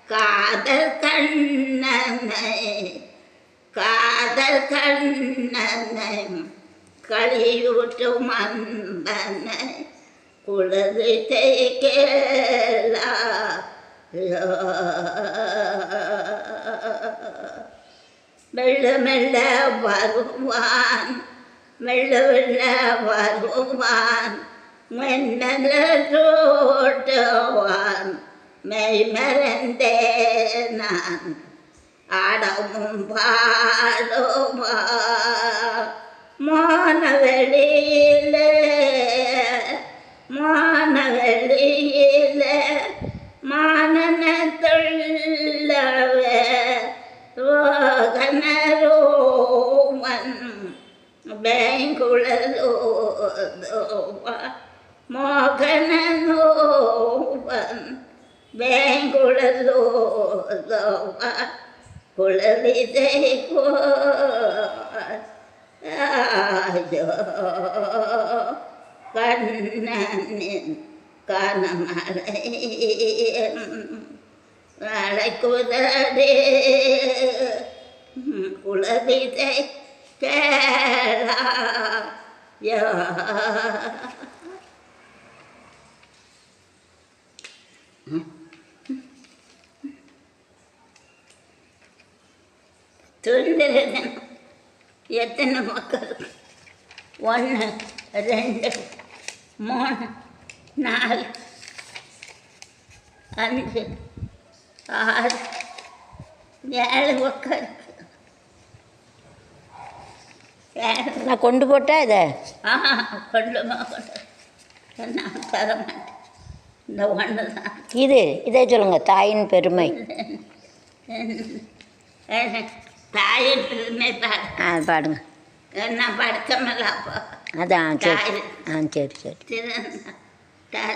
காதல் கண்ணனை காதல் கண்ணனை களியூட்டும் அன்பனை குளது தேய்க்கலா மெல்ல மெல்ல வருவான் மெல்ல மெல்ல வருவான் மென்னலோட்டுவான் மெய் மறந்தே நான் ஆடவும் பாடுவா மானவெளியிலே மானவெளியிலே மானனத்துள்ளவே ரோகனரோமன் பேங்குழலோதோவா மோகனோவன் பேங்குழலோதோவா குழலிதை கண்ணனின் கனமலை அழைக்குதடே குழலிதை கேளாயா சுதந்திரன் எத்தனை மக்கள் 1 2 3 4 5 6 7 மக்கள் நான் கொண்டு போட்டா இதை கொண்டு நான் தர மாட்டேன் இந்த ஒன்று தான் இதே சொல்லுங்க தாயின் பெருமை தாயின் பெருமை பாடு பாடுங்க நான் படித்தமில்ல அப்போ அதான் சரி சரி தாய்